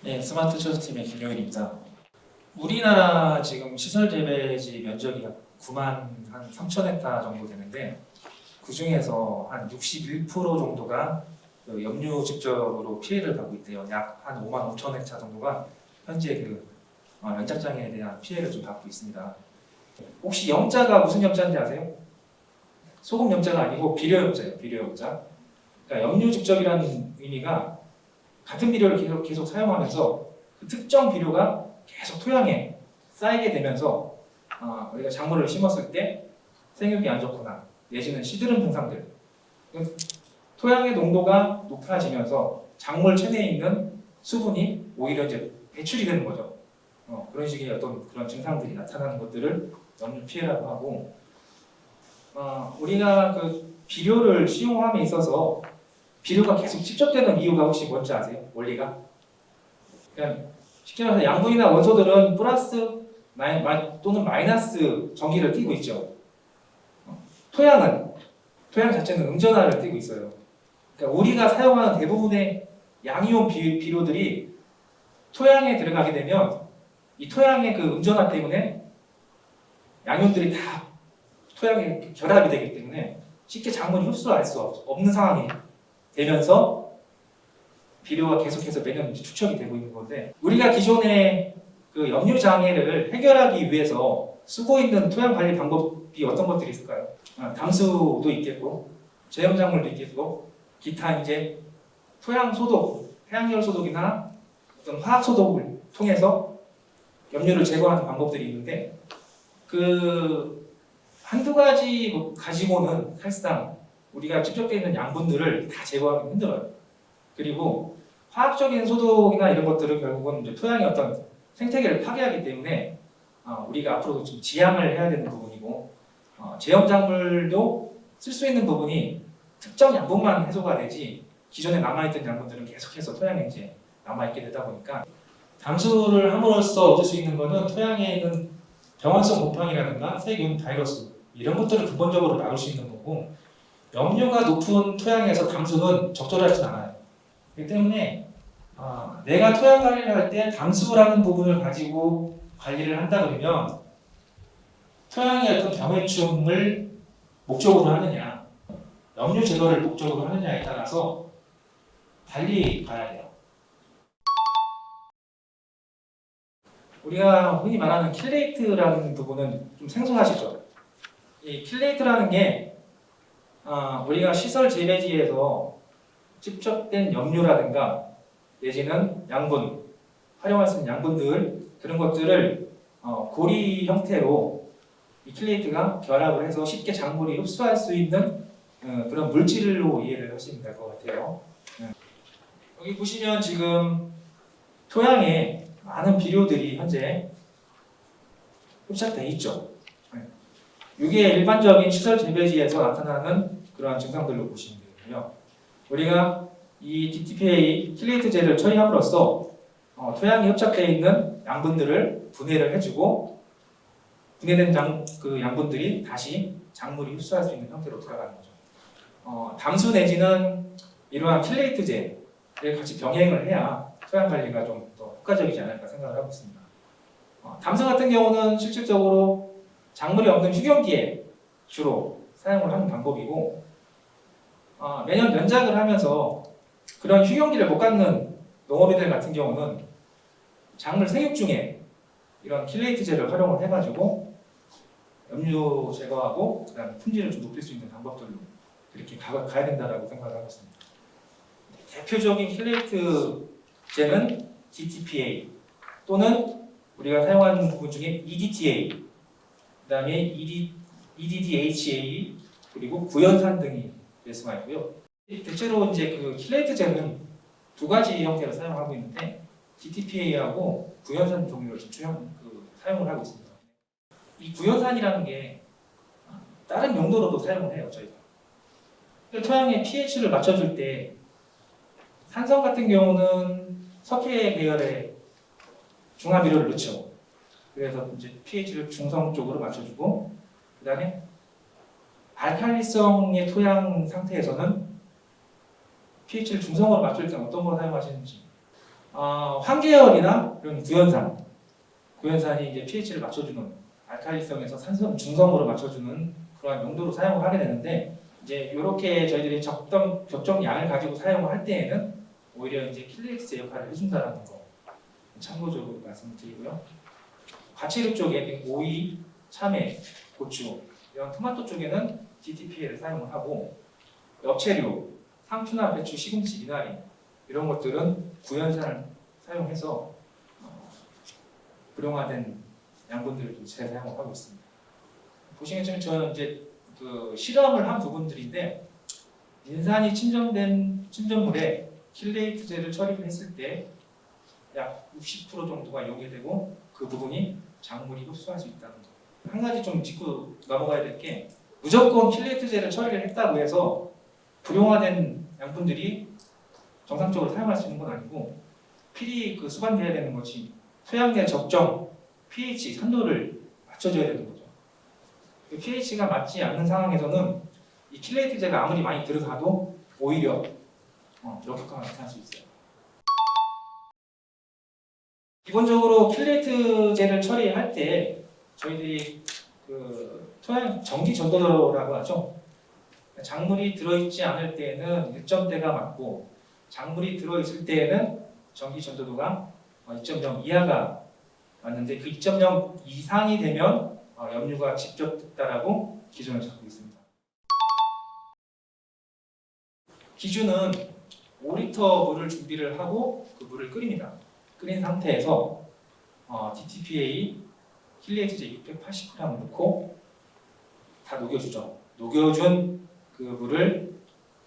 네, 스마트 처스팀의 김용일입니다. 우리나라 지금 시설 재배지 면적이 약 9만 한 3천 헥타 정도 되는데 그 중에서 한 61% 정도가 그 염류 직접으로 피해를 받고 있대요. 약 한 5만 5천 헥타 정도가 현재 연착장애에 대한 피해를 좀 받고 있습니다. 혹시 염자가 무슨 염자인지 아세요? 소금 염자가 아니고 비료 염자예요. 비료 염자. 그러니까 염류 직접이라는 의미가 같은 비료를 계속 사용하면서 그 특정 비료가 계속 토양에 쌓이게 되면서 우리가 작물을 심었을 때 생육이 안 좋거나 내지는 시드름 증상들, 토양의 농도가 높아지면서 작물 체내에 있는 수분이 오히려 이제 배출이 되는 거죠. 그런 식의 어떤 그런 증상들이 나타나는 것들을 염류 피해라고 하고, 우리가 그 비료를 시용함에 있어서 비료가 계속 집적되는 이유가 혹시 뭔지 아세요? 원리가? 그냥 쉽게 말해서 양분이나 원소들은 플러스 또는 마이너스 전기를 띠고 있죠. 토양 자체는 음전하를 띠고 있어요. 그러니까 우리가 사용하는 대부분의 양이온 비료들이 토양에 들어가게 되면 이 토양의 그 음전화 때문에 양이온들이 다 토양에 결합이 되기 때문에 쉽게 작물이 흡수할 수 없는 상황이 되면서 비료가 계속해서 매년 축적이 되고 있는 건데, 우리가 기존의 그 염류 장애를 해결하기 위해서 쓰고 있는 토양 관리 방법이 어떤 것들이 있을까요? 담수도 있겠고, 제염작물도 있겠고, 기타 이제 토양 소독, 해양열 소독이나 어떤 화학 소독을 통해서 염류를 제거하는 방법들이 있는데, 그 한두 가지 가지고는 사실상 우리가 축적되어 있는 양분들을 다 제거하기 힘들어요. 그리고 화학적인 소독이나 이런 것들은 결국은 이제 토양의 어떤 생태계를 파괴하기 때문에 우리가 앞으로 좀 지양을 해야 되는 부분이고, 제염작물도 쓸 수 있는 부분이 특정 양분만 해소가 되지 기존에 남아있던 양분들은 계속해서 토양에 이제 남아있게 되다 보니까, 담수를 함으로써 얻을 수 있는 것은 토양에 있는 병원성 곰팡이라든가 세균, 바이러스 이런 것들을 근본적으로 막을 수 있는 거고, 염류가 높은 토양에서 담수는 적절하지 않아요. 그렇기 때문에 내가 토양 관리를 할 때 담수라는 부분을 가지고 관리를 한다 그러면 토양의 어떤 병해충을 목적으로 하느냐, 염류 제거를 목적으로 하느냐에 따라서 달리 가야 돼요. 우리가 흔히 말하는 킬레이트라는 부분은 좀 생소하시죠? 이 킬레이트라는 게 우리가 시설 재배지에서 집적된 염류라든가 내지는 양분, 활용할 수 있는 양분들, 그런 것들을 고리 형태로 이 킬레이트가 결합을 해서 쉽게 작물이 흡수할 수 있는 그런 물질로 이해를 하시면 될 것 같아요. 여기 보시면 지금 토양에 많은 비료들이 현재 흡착되어 있죠. 이게 일반적인 시설 재배지에서 나타나는 그러한 증상들로 보시면 되고요. 우리가 이 DTPA 킬레이트제를 처리함으로써 토양에 흡착되어 있는 양분들을 분해를 해주고, 분해된 그 양분들이 다시 작물이 흡수할 수 있는 형태로 돌아가는 거죠. 담수 내지는 이러한 킬레이트제를 같이 병행을 해야 토양 관리가 좀 더 효과적이지 않을까 생각을 하고 있습니다. 담수 같은 경우는 실질적으로 작물이 없는 휴경기에 주로 사용을 하는 방법이고, 매년 면작을 하면서 그런 휴경기를 못 갖는 농업인들 같은 경우는 작물 생육 중에 이런 킬레이트제를 활용을 해가지고 염류 제거하고 그다음에 품질을 좀 높일 수 있는 방법들로 이렇게 가야 된다라고 생각을 하고 있습니다. 대표적인 킬레이트제는 DTPA 또는 우리가 사용하는 부분 중에 EDTA, 그다음에 EDDHA, 그리고 구연산 등이 예수가 있고요. 대체로 이제 그 킬레이트제는 두 가지 형태로 사용하고 있는데 DTPA하고 구연산 종류를 사용을 하고 있습니다. 이 구연산이라는 게 다른 용도로도 사용을 해요, 저희가. 토양의 pH를 맞춰줄 때 산성 같은 경우는 석회 계열의 중화비료를 넣죠. 그래서 이제 pH를 중성 쪽으로 맞춰주고, 그다음에 알칼리성의 토양 상태에서는 pH를 중성으로 맞출 때 어떤 걸 사용하시는지 황계열이나 이런 구연산이 이제 pH를 맞춰주는 알칼리성에서 산성 중성으로 맞춰주는 그러한 용도로 사용을 하게 되는데 이제 이렇게 저희들이 적정량을 가지고 사용을 할 때에는 오히려 이제 킬레이트제 역할을 해준다는 거 참고적으로 말씀드리고요. 과채류 쪽에 오이, 참외, 고추 이런 토마토 쪽에는 DTPA를 사용을 하고 엽채류, 상추나 배추, 시금치, 미나리 이런 것들은 구연산을 사용해서 불용화된 양분들을 재사용을 하고 있습니다. 보시겠지만 저는 이제 그 실험을 한 부분들인데 인산이 침전된 침전물에 킬레이트제를 처리를 했을 때 약 60% 정도가 용해되고 그 부분이 작물이 흡수할 수 있다는 거. 한 가지 좀 짚고 넘어가야 될 게 무조건 킬레이트제를 처리를 했다고 해서 불용화된 양분들이 정상적으로 사용할 수 있는 건 아니고 필히 그 수반돼야 되는 것이 토양의 적정 pH 산도를 맞춰줘야 되는 거죠. 그 pH가 맞지 않는 상황에서는 이 킬레이트제가 아무리 많이 들어가도 오히려 역효과가 나타날 수 있어요. 기본적으로 킬레이트제를 처리할 때 저희들이 그 토양 정기 전도라고 하죠. 작물이 들어있지 않을 때에는 1점대가 맞고 작물이 들어있을 때에는 정기 전도도가 2.0 이하가 맞는데 그 2.0 이상이 되면 염류가 집적됐다라고 기준을 잡고 있습니다. 기준은 5리터 물을 준비를 하고 그 물을 끓입니다. 끓인 상태에서 DTPA 킬레이트제 680g을 넣고 다 녹여주죠. 녹여준 그 물을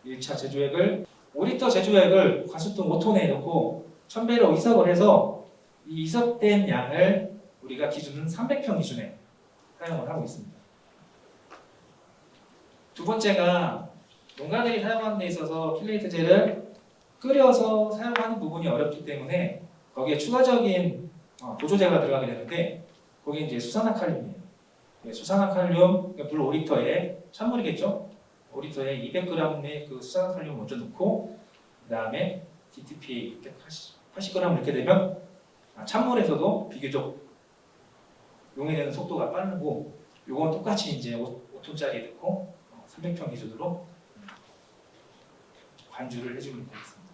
1차 제조액을 5리터 제조액을 가스통 5톤에 넣고 1000배로 이석을 해서 이 이석된 양을 우리가 기준은 300평 기준에 사용을 하고 있습니다. 두 번째가 농가들이 사용하는 데 있어서 킬레이트제를 끓여서 사용하는 부분이 어렵기 때문에 거기에 추가적인 보조제가 들어가게 되는데 거기 이제 수산화칼륨이에요. 수산화칼륨 물 5리터에 찬물이겠죠? 5리터에 200g의 그 수산화칼륨을 먼저 넣고 그 다음에 DTPA 680g 넣게 되면 찬물에서도 비교적 용해되는 속도가 빠르고 요건 똑같이 이제 5톤짜리 넣고 300평 기준으로 관주를 해주면 되겠습니다.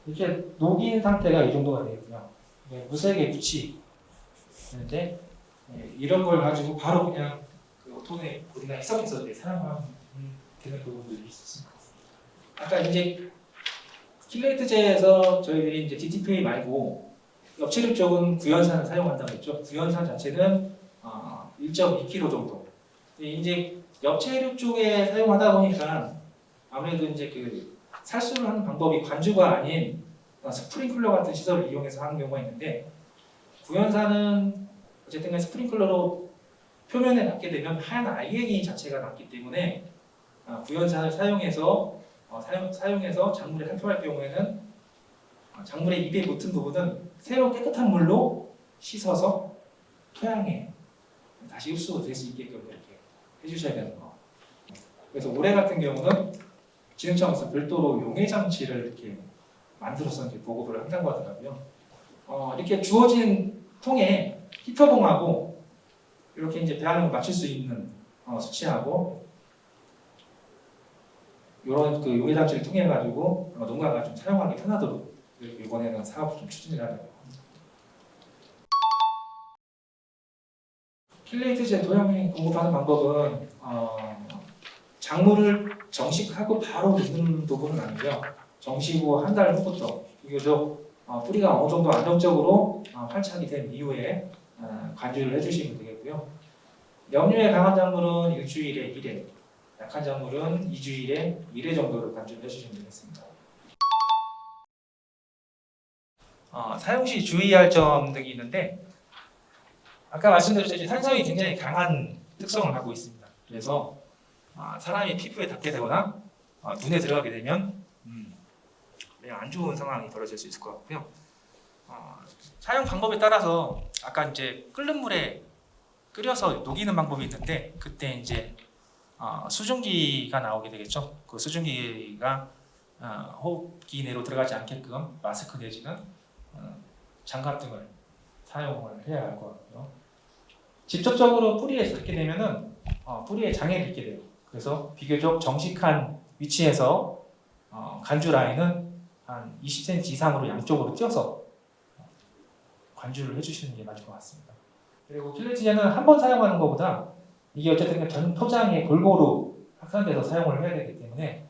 이렇게 녹인 상태가 이 정도가 되겠고요. 무색에 붙이는데 이런 걸 가지고 바로 그냥 그 오톤에 우리가 해석해서 사용하면 되는 부분들이 있습니다. 아까 이제 킬레이트제에서 저희들이 이제 DTPA 말고 엽채류 쪽은 구연산을 사용한다고 했죠. 구연산 자체는 1.2kg 정도. 이제 엽채류 쪽에 사용하다 보니까 아무래도 이제 그 살수를 하는 방법이 관주가 아닌 스프링클러 같은 시설을 이용해서 하는 경우가 있는데 구연산은 어쨌든 간에 스프링클러로 표면에 닿게 되면 하얀 알갱이 자체가 남기 때문에 구연산을 사용해서 작물에 살포할 경우에는 작물의 잎에 붙은 부분은 새로 깨끗한 물로 씻어서 토양에 다시 흡수가 될 수 있게끔 이렇게 해주셔야 되는 거. 그래서 올해 같은 경우는 진흥청에서 별도로 용해 장치를 이렇게 만들어서 이제 보급을 한다고 하더라고요. 이렇게 주어진 통에 히터봉하고 이렇게 이제 배합을 맞출 수 있는 수치하고 이런 그 용해 장치를 통해 가지고 농가가 좀 사용하기 편하도록 이번에는 사업을 좀 추진을 하려고 합니다. 킬레이트제 도형이 공급하는 방법은 작물을 정식하고 바로 넣는 부분은 아니고요. 정식 후 한 달 후부터 비교적 뿌리가 어느 정도 안정적으로 활착이 된 이후에 관주를 해주시면 되겠고요. 염류에 강한 작물은 일주일에 1회, 약한 작물은 2주일에 1회 정도를 관주를 해주시면 되겠습니다. 사용 시 주의할 점 등이 있는데 아까 말씀드렸듯이 산성이 굉장히 강한 특성을 갖고 있습니다. 그래서 사람이 피부에 닿게 되거나 눈에 들어가게 되면 매우 안 좋은 상황이 벌어질 수 있을 것 같고요. 사용 방법에 따라서 아까 이제 끓는 물에 끓여서 녹이는 방법이 있는데 그때 이제 수증기가 나오게 되겠죠. 그 수증기가 호흡기 내로 들어가지 않게끔 마스크 내지는 장갑 등을 사용을 해야 할 것 같고요. 직접적으로 뿌리에 닿게 되면은 뿌리에 장애를 입게 돼요. 그래서 비교적 정식한 위치에서 관주 라인은 한 20cm 이상으로 양쪽으로 띄어서 관주를 해주시는 게 맞을 것 같습니다. 그리고 필레티제는 한 번 사용하는 것보다 이게 어쨌든 전 토장에 골고루 확산돼서 사용을 해야 되기 때문에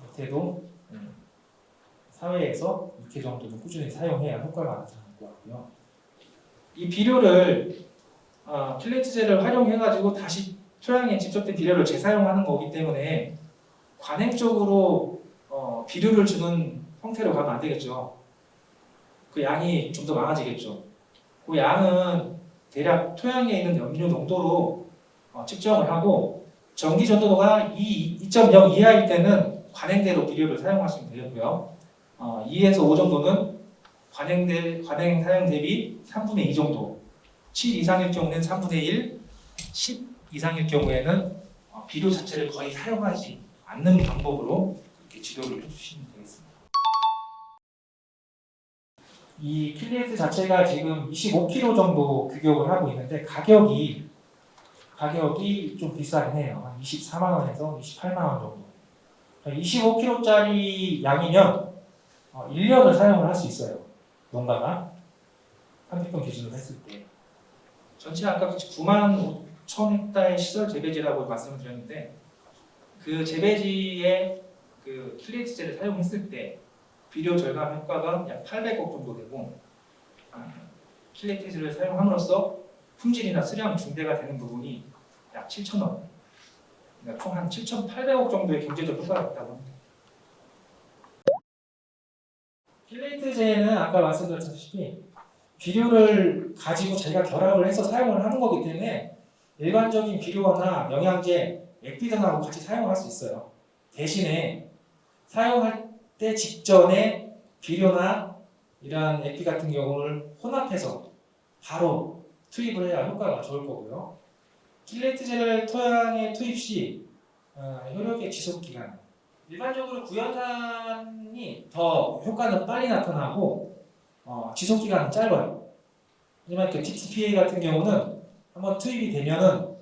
못해도 사회에서 2회 정도는 꾸준히 사용해야 효과가 나타날 것 같고요. 이 비료를 필레티제를 활용해가지고 다시 토양에 집적된 비료를 재사용하는 거기 때문에 관행적으로 비료를 주는 형태로 가면 안 되겠죠. 그 양이 좀 더 많아지겠죠. 그 양은 대략 토양에 있는 염류 농도로 측정을 하고 전기 전도도가 2.0 이하일 때는 관행대로 비료를 사용하시면 되겠고요. 2에서 5 정도는 관행 사용 대비 3분의 2 정도, 7 이상일 경우에는 3분의 1, 10 이상일 경우에는 비료 자체를 거의 사용하지 않는 방법으로 이렇게 지도를 해주시면 되겠습니다. 이 킬리에트 자체가 지금 25kg 정도 규격을 하고 있는데 가격이 좀 비싸긴 해요. 한 24만 원에서 28만 원 정도. 25kg짜리 양이면 1년을 사용을 할 수 있어요. 농가가 한빛금 기준으로 했을 때. 전체 아까 9만 5천 헥타의 시설 재배지라고 말씀을 드렸는데 그 재배지에 그 킬리에트제를 사용했을 때 비료 절감 효과가 약 800억 정도 되고 킬리에트제를 사용함으로써 품질이나 수량 중대가 되는 부분이 약 7천억, 그러니까 총 한 7,800억 정도의 경제적 효과가 있다고 합니다. 킬레이트제는 아까 말씀드렸다시피 비료를 가지고 자기가 결합을 해서 사용을 하는 거기 때문에 일반적인 비료나 영양제, 액비 등하고 같이 사용할 수 있어요. 대신에 사용할 때 직전에 비료나 이러한 액비 같은 경우를 혼합해서 바로 투입을 해야 효과가 좋을 거고요. 킬레이트제를 토양에 투입 시 효력의 지속 기간, 일반적으로 구연산이 더 효과는 빨리 나타나고 지속 기간은 짧아요. 하지만 그 DTPA 같은 경우는 한번 투입이 되면은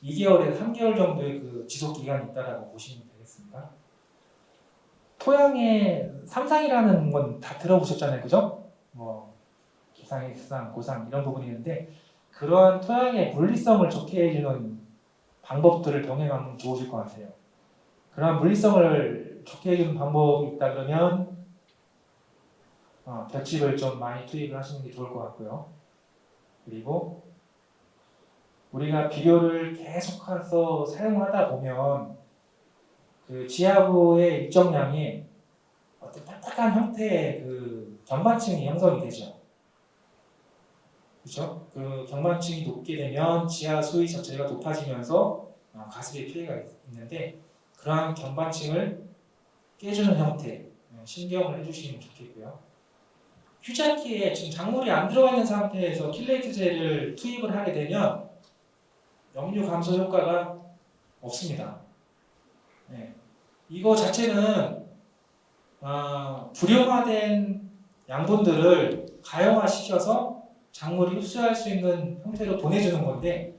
2개월에서 3개월 정도의 그 지속 기간이 있다라고 보시면 되겠습니다. 토양의 삼상이라는 건 다 들어보셨잖아요, 그죠? 뭐 기상, 일상, 고상 이런 부분이 있는데 그러한 토양의 물리성을 좋게 해주는 방법들을 병행하면 좋으실 것 같아요. 그러한 물리성을 좋게 해주는 방법이 있다 그러면 볏짚을 좀 많이 투입을 하시는 게 좋을 것 같고요. 그리고 우리가 비료를 계속해서 사용하다 보면 그 지하부의 일정량이 어떤 딱딱한 형태의 그 경관층이 형성이 되죠. 그렇죠? 그 경관층이 높게 되면 지하 수위 자체가 높아지면서 가습의 피해가 있는데 그러한 경관층을 깨주는 형태 신경을 해주시면 좋겠고요. 휴자기에 지금 작물이 안 들어가 있는 상태에서 킬레이트제를 투입을 하게 되면 염류 감소 효과가 없습니다. 네. 이거 자체는 불용화된 양분들을 가용화시켜서 작물이 흡수할 수 있는 형태로 보내주는 건데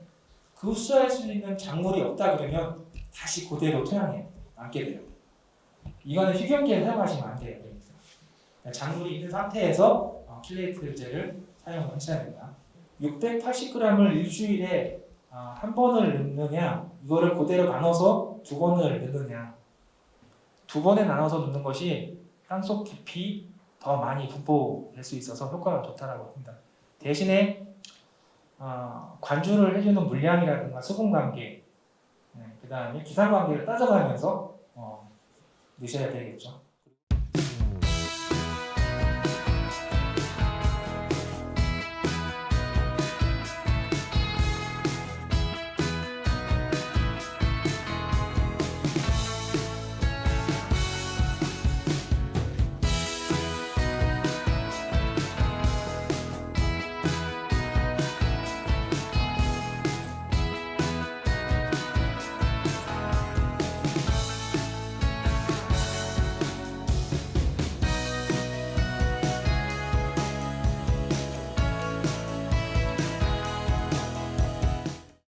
그 흡수할 수 있는 작물이 없다 그러면 다시 그대로 토양에 남게 돼요. 이거는 휴경기에 사용하시면 안 돼요. 작물이 있는 상태에서 킬레이트제를 사용을 하셔야 됩니다. 680g을 일주일에 한 번을 넣느냐, 이거를 그대로 나눠서 두 번을 넣느냐. 두 번에 나눠서 넣는 것이 땅속 깊이 더 많이 분포될 수 있어서 효과가 좋다라고 합니다. 대신에 관주를 해주는 물량이라든가 수분 관계, 그 다음에 기상 관계를 따져가면서 넣으셔야 되겠죠.